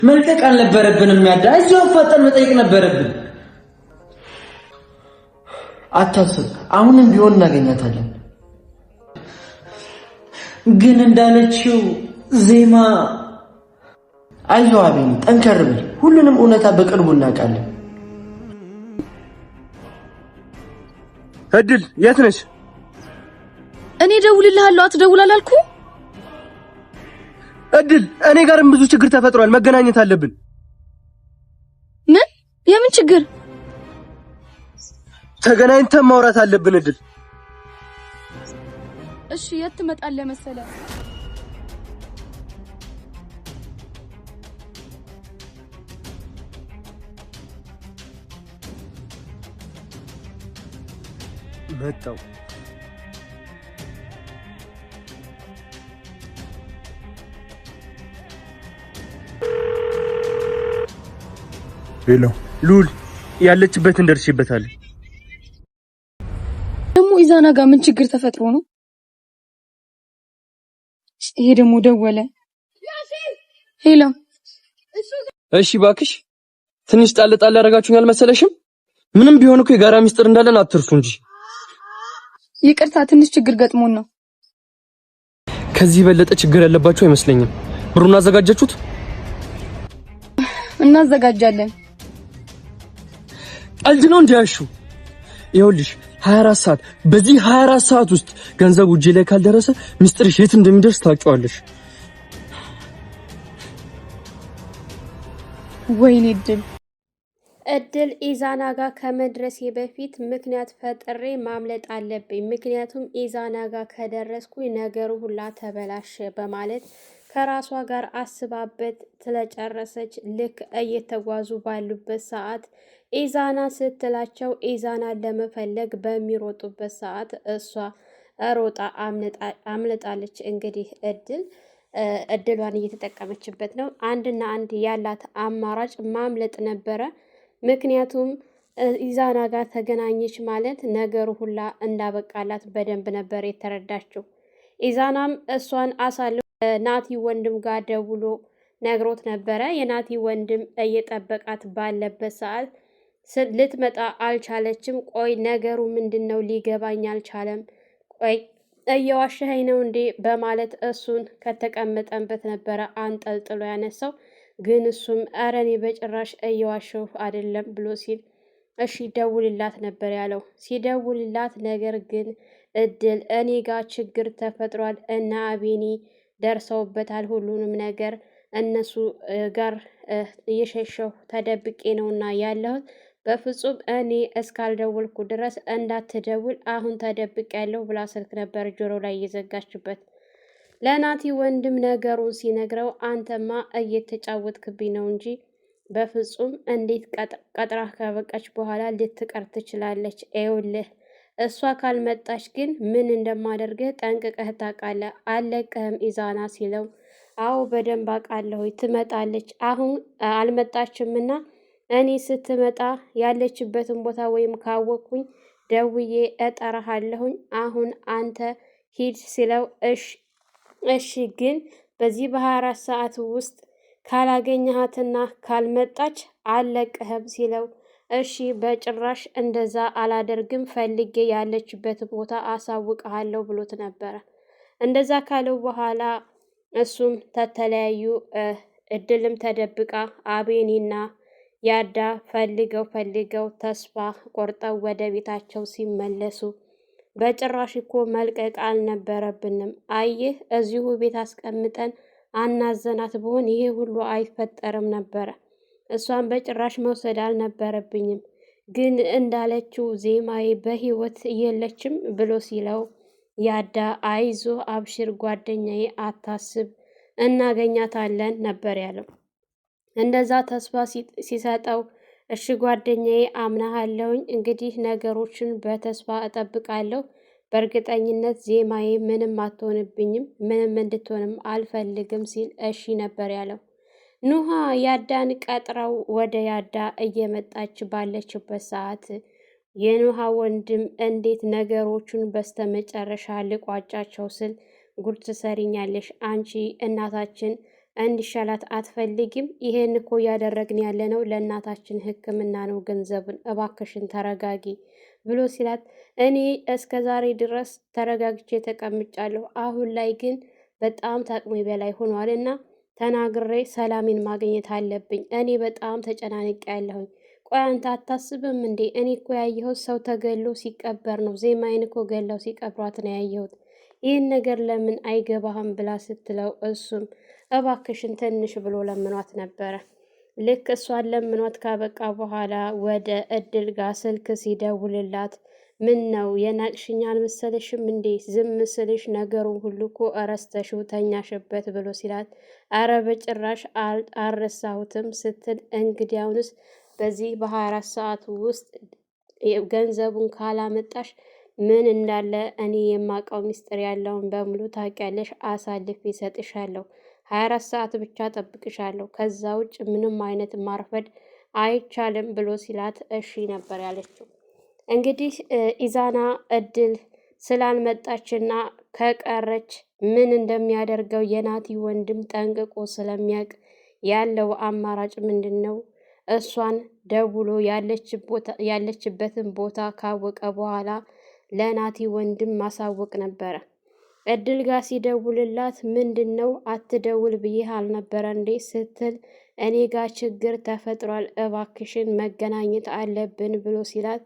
መልቀቅ አልነበረብንም። ያዳ እዚሁ አፋጠን መጠየቅ ነበረብን። አታስብ፣ አሁንም ቢሆን እናገኛታለን። ግን እንዳለችው ዜማ አይዞህ አቤኔ፣ ጠንከር ብል። ሁሉንም እውነታ በቅርቡ እናውቃለን። እድል የት ነሽ? እኔ ደውልልሃለሁ አትደውል አላልኩ? እድል እኔ ጋርም ብዙ ችግር ተፈጥሯል። መገናኘት አለብን። ምን? የምን ችግር? ተገናኝተን ማውራት አለብን እድል። እሺ የት ትመጣለህ መሰለህ? መጣው ሄሎ ሉል ያለችበትን ደርሼበታለሁ። ደግሞ ኢዛና ጋር ምን ችግር ተፈጥሮ ነው? ይሄ ደግሞ ደወለ። ሄሎ እሺ ባክሽ ትንሽ ጣል ጣል ያደርጋችሁኝ አልመሰለሽም? ምንም ቢሆን እኮ የጋራ ሚስጥር እንዳለን አትርሱ እንጂ። ይቅርታ ትንሽ ችግር ገጥሞን ነው። ከዚህ በለጠ ችግር ያለባችሁ አይመስለኝም። ብሩን አዘጋጃችሁት? እናዘጋጃለን። ቀልድ ነው እንዲያሹ። ይኸውልሽ 24 ሰዓት በዚህ 24 ሰዓት ውስጥ ገንዘቡ እጄ ላይ ካልደረሰ ሚስጥርሽ የት እንደሚደርስ ታውቂዋለሽ። ወይኔ እድል ኢዛና ጋር ከመድረሴ በፊት ምክንያት ፈጥሬ ማምለጥ አለብኝ። ምክንያቱም ኢዛና ጋር ከደረስኩኝ ነገሩ ሁላ ተበላሸ በማለት ከራሷ ጋር አስባበት ስለጨረሰች ልክ እየተጓዙ ባሉበት ሰዓት ኢዛና ስትላቸው ኢዛናን ለመፈለግ በሚሮጡበት ሰዓት እሷ ሮጣ አምልጣለች። እንግዲህ እድሏን እየተጠቀመችበት ነው። አንድና አንድ ያላት አማራጭ ማምለጥ ነበረ። ምክንያቱም ኢዛና ጋር ተገናኘች ማለት ነገሩ ሁላ እንዳበቃላት በደንብ ነበር የተረዳችው። ኢዛናም እሷን አሳልፎ ናቲ ወንድም ጋር ደውሎ ነግሮት ነበረ። የናቲ ወንድም እየጠበቃት ባለበት ሰዓት ልትመጣ አልቻለችም። ቆይ ነገሩ ምንድን ነው? ሊገባኝ አልቻለም። ቆይ እየዋሸኸኝ ነው እንዴ? በማለት እሱን ከተቀመጠበት ነበረ አንጠልጥሎ ያነሳው። ግን እሱም ኧረ እኔ በጭራሽ እየዋሸሁ አይደለም ብሎ ሲል እሺ ደውልላት ነበር ያለው። ሲደውልላት ነገር ግን እድል እኔ ጋር ችግር ተፈጥሯል እና አቤኒ ደርሰውበታል ሁሉንም ነገር እነሱ ጋር እየሸሸሁ ተደብቄ ነውና ያለሁት። በፍጹም እኔ እስካልደውልኩ ድረስ እንዳትደውል አሁን ተደብቅ ያለው ብላ ስልክ ነበር ጆሮ ላይ እየዘጋችበት። ለናቲ ወንድም ነገሩን ሲነግረው አንተማ እየተጫወትክብኝ ነው እንጂ በፍጹም እንዴት ቀጥራ ካበቃች በኋላ ልትቀር ትችላለች? ይኸውልህ እሷ ካልመጣች ግን ምን እንደማደርግህ ጠንቅቀህ ታውቃለህ። አለቀህም ኢዛና ሲለው አዎ በደንብ አውቃለሁ፣ ትመጣለች። አሁን አልመጣችምና እኔ ስትመጣ ያለችበትን ቦታ ወይም ካወቅኩኝ ደውዬ እጠራሃለሁኝ። አሁን አንተ ሂድ ሲለው እሺ ግን በዚህ በ24 ሰዓት ውስጥ ካላገኘሃትና ካልመጣች አለቅህም ሲለው እሺ በጭራሽ እንደዛ አላደርግም፣ ፈልጌ ያለችበት ቦታ አሳውቅሃለሁ ብሎት ነበረ። እንደዛ ካለው በኋላ እሱም ተተለያዩ። እድልም ተደብቃ አቤኒና ያዳ ፈልገው ተስፋ ቆርጠው ወደ ቤታቸው ሲመለሱ በጭራሽ እኮ መልቀቅ አልነበረብንም። አየህ እዚሁ ቤት አስቀምጠን አናዘናት ብሆን ይሄ ሁሉ አይፈጠርም ነበረ። እሷን በጭራሽ መውሰድ አልነበረብኝም። ግን እንዳለችው ዜማዬ በህይወት የለችም ብሎ ሲለው ያዳ አይዞ አብሽር ጓደኛዬ አታስብ እናገኛታለን ነበር ያለው። እንደዛ ተስፋ ሲሰጠው እሺ ጓደኛዬ አምናሃለሁኝ፣ እንግዲህ ነገሮችን በተስፋ እጠብቃለሁ። በእርግጠኝነት ዜማዬ ምንም አትሆንብኝም፣ ምንም እንድትሆንም አልፈልግም ሲል እሺ ነበር ያለው። ኑሃ ያዳን ቀጥረው ወደ ያዳ እየመጣች ባለችበት ሰዓት የኑሃ ወንድም እንዴት ነገሮቹን በስተመጨረሻ ልቋጫቸው ስል ጉድ ትሰሪኛለሽ አንቺ እናታችን እንዲሻላት አትፈልጊም? ይሄን እኮ እያደረግን ያለነው ለእናታችን ሕክምና ነው፣ ገንዘቡን እባክሽን ተረጋጊ ብሎ ሲላት እኔ እስከ ዛሬ ድረስ ተረጋግቼ ተቀምጫለሁ። አሁን ላይ ግን በጣም ታቅሜ በላይ ሆኗል እና ተናግሬ ሰላሜን ማግኘት አለብኝ። እኔ በጣም ተጨናንቄ ያለሁኝ። ቆይ አንተ አታስብም እንዴ? እኔ እኮ ያየሁት ሰው ተገሎ ሲቀበር ነው። ዜማዬን እኮ ገለው ሲቀብሯት ነው ያየሁት። ይህን ነገር ለምን አይገባህም ብላ ስትለው እሱም እባክሽን ትንሽ ብሎ ለምኗት ነበረ። ልክ እሷን ለምኗት ካበቃ በኋላ ወደ እድል ጋር ስልክ ሲደውልላት ምን ነው የናቅሽኝ አልመሰለሽም እንዴ? ዝም ስልሽ ነገሩን ሁሉ እኮ እረስተሽው ተኛሽበት ብሎ ሲላት አረ በጭራሽ አልረሳሁትም ስትል እንግዲያውንስ በዚህ በ24 ሰዓት ውስጥ ገንዘቡን ካላመጣሽ ምን እንዳለ እኔ የማውቀው ሚስጥር ያለውን በሙሉ ታውቂያለሽ፣ አሳልፌ እሰጥሻለሁ። 24 ሰዓት ብቻ ጠብቅሻለሁ። ከዛ ውጭ ምንም አይነት ማርፈድ አይቻልም ብሎ ሲላት እሺ ነበር ያለችው። እንግዲህ ኢዛና እድል ስላልመጣችና ከቀረች ምን እንደሚያደርገው የናቲ ወንድም ጠንቅቆ ስለሚያውቅ ያለው አማራጭ ምንድን ነው? እሷን ደውሎ ያለችበትን ቦታ ካወቀ በኋላ ለናቲ ወንድም ማሳወቅ ነበረ። እድል ጋር ሲደውልላት ምንድን ነው አትደውል ብዬህ አልነበረ እንዴ ስትል እኔ ጋር ችግር ተፈጥሯል፣ እባክሽን መገናኘት አለብን ብሎ ሲላት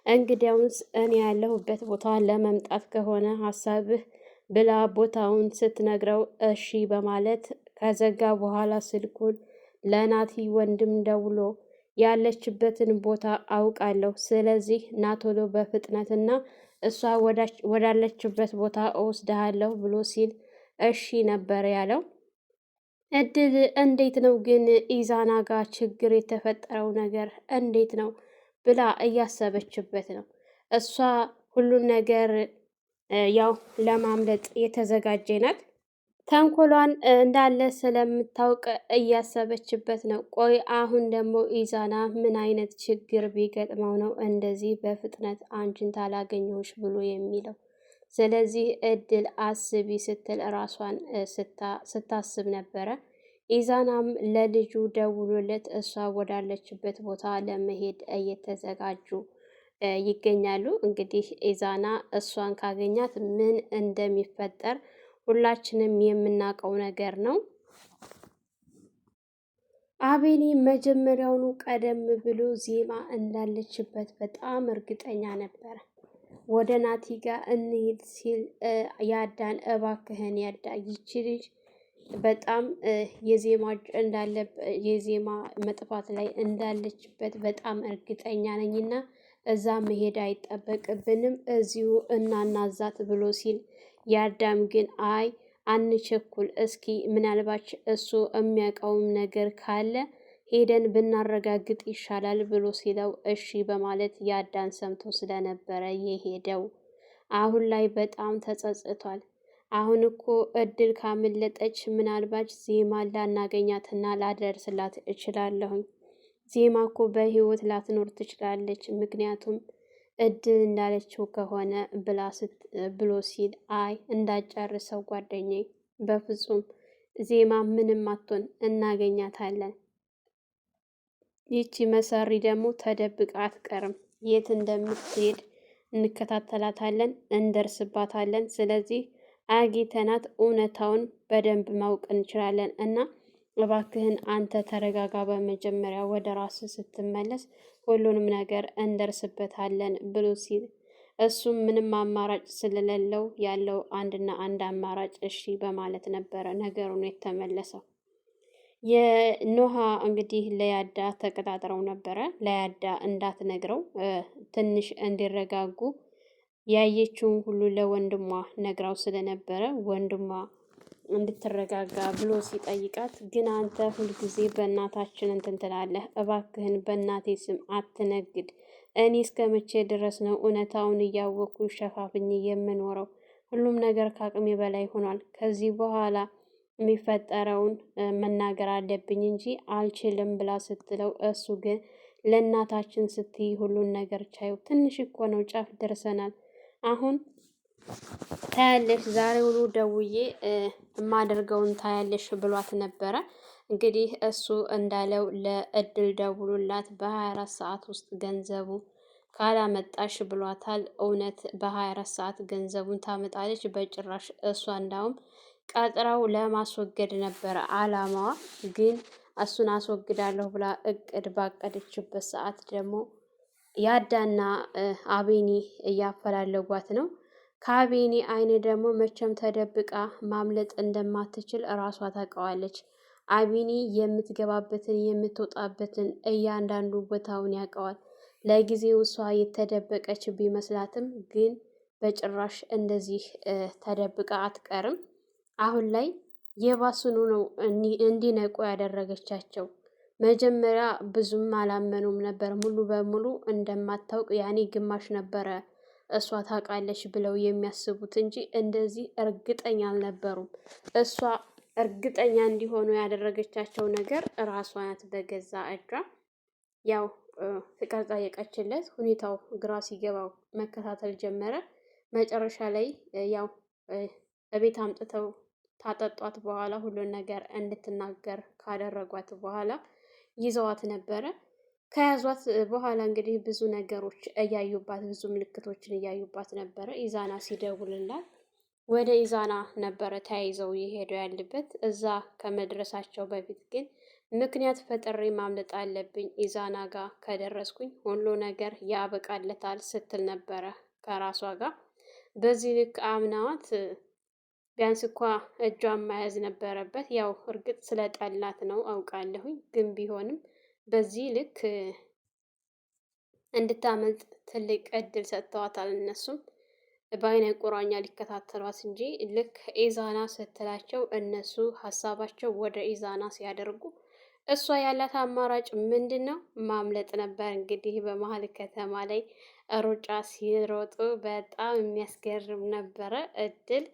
እንግዲያውንስ እኔ ያለሁበት ቦታ ለመምጣት ከሆነ ሀሳብህ ብላ ቦታውን ስትነግረው እሺ በማለት ከዘጋ በኋላ ስልኩን ለናቲ ወንድም ደውሎ ያለችበትን ቦታ አውቃለሁ፣ ስለዚህ ናቶሎ በፍጥነትና እሷ ወዳለችበት ቦታ እወስድሃለሁ ብሎ ሲል እሺ ነበር ያለው። እድል እንዴት ነው ግን ኢዛና ጋር ችግር የተፈጠረው ነገር እንዴት ነው ብላ እያሰበችበት ነው። እሷ ሁሉን ነገር ያው ለማምለጥ የተዘጋጀ ናት። ተንኮሏን እንዳለ ስለምታውቅ እያሰበችበት ነው። ቆይ አሁን ደግሞ ኢዛና ምን አይነት ችግር ቢገጥመው ነው እንደዚህ በፍጥነት አንቺን ታላገኘሁሽ ብሎ የሚለው? ስለዚህ እድል አስቢ ስትል ራሷን ስታስብ ነበረ። ኢዛናም ለልጁ ደውሎለት እሷ ወዳለችበት ቦታ ለመሄድ እየተዘጋጁ ይገኛሉ። እንግዲህ ኢዛና እሷን ካገኛት ምን እንደሚፈጠር ሁላችንም የምናውቀው ነገር ነው። አቤኔ መጀመሪያውኑ ቀደም ብሎ ዜማ እንዳለችበት በጣም እርግጠኛ ነበረ። ወደ ናቲ ጋር እንሂድ ሲል ያዳን እባክህን ያዳ ይቺ ልጅ በጣም የዜማ መጥፋት ላይ እንዳለችበት በጣም እርግጠኛ ነኝና እዛ መሄድ አይጠበቅብንም እዚሁ እናናዛት ብሎ ሲል ያዳም ግን አይ አንቸኩል፣ እስኪ ምናልባች እሱ የሚያውቀውም ነገር ካለ ሄደን ብናረጋግጥ ይሻላል ብሎ ሲለው እሺ በማለት ያዳን ሰምቶ ስለነበረ የሄደው አሁን ላይ በጣም ተጸጽቷል። አሁን እኮ እድል ካመለጠች ምናልባች ዜማን ላናገኛትና ላደርስላት እችላለሁኝ። ዜማ እኮ በህይወት ላትኖር ትችላለች፣ ምክንያቱም እድል እንዳለችው ከሆነ ብሎ ሲል አይ እንዳጨርሰው ጓደኛዬ፣ በፍጹም ዜማ ምንም አትሆን፣ እናገኛታለን። ይቺ መሰሪ ደግሞ ተደብቃ አትቀርም፣ የት እንደምትሄድ እንከታተላታለን፣ እንደርስባታለን። ስለዚህ አግኝተናት እውነታውን በደንብ ማወቅ እንችላለን እና እባክህን አንተ ተረጋጋ፣ በመጀመሪያ ወደ ራስ ስትመለስ ሁሉንም ነገር እንደርስበታለን ብሎ ሲል እሱም ምንም አማራጭ ስለሌለው ያለው አንድና አንድ አማራጭ እሺ በማለት ነበረ ነገሩን የተመለሰው። የኖሃ እንግዲህ ለያዳ ተቀጣጥረው ነበረ። ለያዳ እንዳትነግረው ትንሽ እንዲረጋጉ ያየችውን ሁሉ ለወንድሟ ነግራው ስለነበረ ወንድሟ እንድትረጋጋ ብሎ ሲጠይቃት ግን አንተ ሁልጊዜ በእናታችን እንትን ትላለህ፣ እባክህን በእናቴ ስም አትነግድ። እኔ እስከ መቼ ድረስ ነው እውነታውን እያወቅኩ ሸፋፍኝ የምኖረው? ሁሉም ነገር ከአቅሜ በላይ ሆኗል። ከዚህ በኋላ የሚፈጠረውን መናገር አለብኝ እንጂ አልችልም ብላ ስትለው እሱ ግን ለእናታችን ስትይ ሁሉን ነገር ቻዩ፣ ትንሽ እኮ ነው፣ ጫፍ ደርሰናል። አሁን ታያለሽ ዛሬውኑ ደውዬ የማደርገውን ታያለሽ ብሏት ነበረ። እንግዲህ እሱ እንዳለው ለእድል ደውሉላት በ24 ሰዓት ውስጥ ገንዘቡ ካላመጣሽ ብሏታል። እውነት በ24 ሰዓት ገንዘቡን ታመጣለች? በጭራሽ። እሷ እንዳውም ቀጥራው ለማስወገድ ነበረ አላማዋ። ግን እሱን አስወግዳለሁ ብላ እቅድ ባቀደችበት ሰዓት ደግሞ ያዳና አቤኒ እያፈላለጓት ነው። ከአቤኒ አይን ደግሞ መቼም ተደብቃ ማምለጥ እንደማትችል እራሷ ታውቀዋለች። አቤኒ የምትገባበትን የምትወጣበትን እያንዳንዱ ቦታውን ያውቀዋል። ለጊዜው እሷ የተደበቀች ቢመስላትም ግን በጭራሽ እንደዚህ ተደብቃ አትቀርም። አሁን ላይ የባሱኑ ነው እንዲነቁ ያደረገቻቸው። መጀመሪያ ብዙም አላመኑም ነበር። ሙሉ በሙሉ እንደማታውቅ ያኔ ግማሽ ነበረ እሷ ታውቃለች ብለው የሚያስቡት እንጂ እንደዚህ እርግጠኛ አልነበሩም። እሷ እርግጠኛ እንዲሆኑ ያደረገቻቸው ነገር ራሷ ናት በገዛ እጇ። ያው ፍቅር ጠየቀችለት። ሁኔታው ግራ ሲገባው መከታተል ጀመረ። መጨረሻ ላይ ያው እቤት አምጥተው ታጠጧት በኋላ ሁሉን ነገር እንድትናገር ካደረጓት በኋላ ይዘዋት ነበረ። ከያዟት በኋላ እንግዲህ ብዙ ነገሮች እያዩባት ብዙ ምልክቶችን እያዩባት ነበረ። ኢዛና ሲደውልላት ወደ ኢዛና ነበረ ተያይዘው የሄዱ ያለበት። እዛ ከመድረሳቸው በፊት ግን ምክንያት ፈጥሬ ማምለጥ አለብኝ፣ ኢዛና ጋር ከደረስኩኝ ሁሉ ነገር ያበቃለታል ስትል ነበረ ከራሷ ጋር። በዚህ ልክ አምናዋት ቢያንስ እንኳ እጇን መያዝ ነበረበት። ያው እርግጥ ስለጠላት ነው አውቃለሁኝ፣ ግን ቢሆንም በዚህ ልክ እንድታመልጥ ትልቅ እድል ሰጥተዋታል። እነሱም በአይነ ቁራኛ ሊከታተሏት እንጂ ልክ ኢዛና ስትላቸው እነሱ ሀሳባቸው ወደ ኢዛና ሲያደርጉ እሷ ያላት አማራጭ ምንድን ነው? ማምለጥ ነበር። እንግዲህ በመሀል ከተማ ላይ ሩጫ ሲሮጡ በጣም የሚያስገርም ነበረ። እድል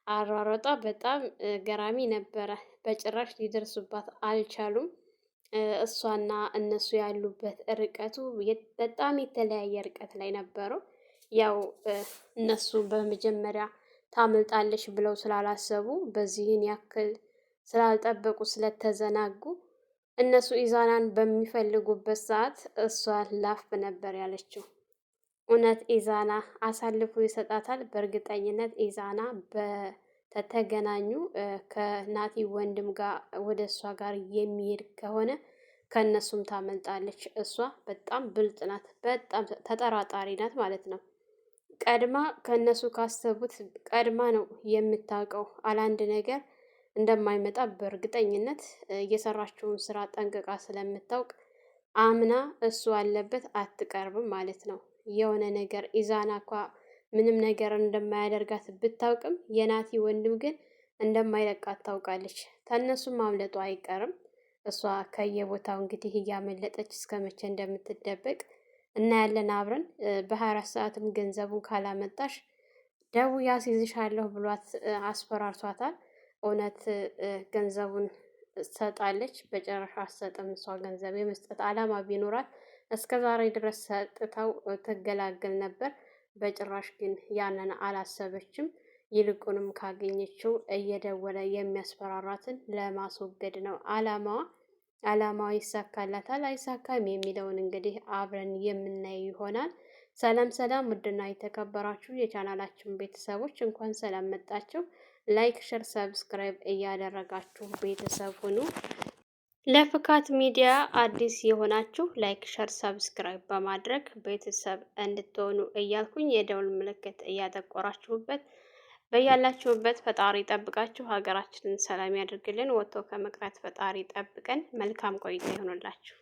አሯሯጧ በጣም ገራሚ ነበረ። በጭራሽ ሊደርሱባት አልቻሉም። እሷና እነሱ ያሉበት ርቀቱ በጣም የተለያየ ርቀት ላይ ነበሩ። ያው እነሱ በመጀመሪያ ታመልጣለች ብለው ስላላሰቡ በዚህን ያክል ስላልጠበቁ ስለተዘናጉ እነሱ ኢዛናን በሚፈልጉበት ሰዓት እሷ ላፍ ነበር ያለችው። እውነት ኢዛና አሳልፎ ይሰጣታል? በእርግጠኝነት ኢዛና በተገናኙ ከናቲ ወንድም ጋር ወደ እሷ ጋር የሚሄድ ከሆነ ከእነሱም ታመልጣለች። እሷ በጣም ብልጥ ናት፣ በጣም ተጠራጣሪ ናት ማለት ነው። ቀድማ ከእነሱ ካሰቡት ቀድማ ነው የምታውቀው። አላንድ ነገር እንደማይመጣ በእርግጠኝነት እየሰራችውን ስራ ጠንቅቃ ስለምታውቅ አምና እሱ አለበት አትቀርብም ማለት ነው። የሆነ ነገር ኢዛና እንኳ ምንም ነገር እንደማያደርጋት ብታውቅም የናቲ ወንድም ግን እንደማይለቃት ታውቃለች። ከእነሱም ማምለጡ አይቀርም። እሷ ከየቦታው እንግዲህ እያመለጠች እስከ መቼ እንደምትደበቅ እናያለን አብረን። በ24 ሰዓትም ገንዘቡን ካላመጣሽ ደውዬ አስይዝሻለሁ ብሏት አስፈራርቷታል። እውነት ገንዘቡን ትሰጣለች? በጨረሻ አትሰጥም። እሷ ገንዘብ የመስጠት አላማ ቢኖራት እስከ ዛሬ ድረስ ሰጥተው ትገላገል ነበር። በጭራሽ ግን ያንን አላሰበችም። ይልቁንም ካገኘችው እየደወለ የሚያስፈራራትን ለማስወገድ ነው አላማዋ። አላማዋ ይሳካላታል አይሳካም የሚለውን እንግዲህ አብረን የምናየው ይሆናል። ሰላም ሰላም! ውድና የተከበራችሁ የቻናላችን ቤተሰቦች እንኳን ሰላም መጣችሁ። ላይክ፣ ሸር፣ ሰብስክራይብ እያደረጋችሁ ቤተሰብ ሁኑ። ለፍካት ሚዲያ አዲስ የሆናችሁ ላይክ፣ ሸር፣ ሰብስክራይብ በማድረግ ቤተሰብ እንድትሆኑ እያልኩኝ የደውል ምልክት እያጠቆራችሁበት በያላችሁበት ፈጣሪ ጠብቃችሁ ሀገራችንን ሰላም ያድርግልን። ወጥቶ ከመቅረት ፈጣሪ ጠብቀን። መልካም ቆይታ ይሆንላችሁ።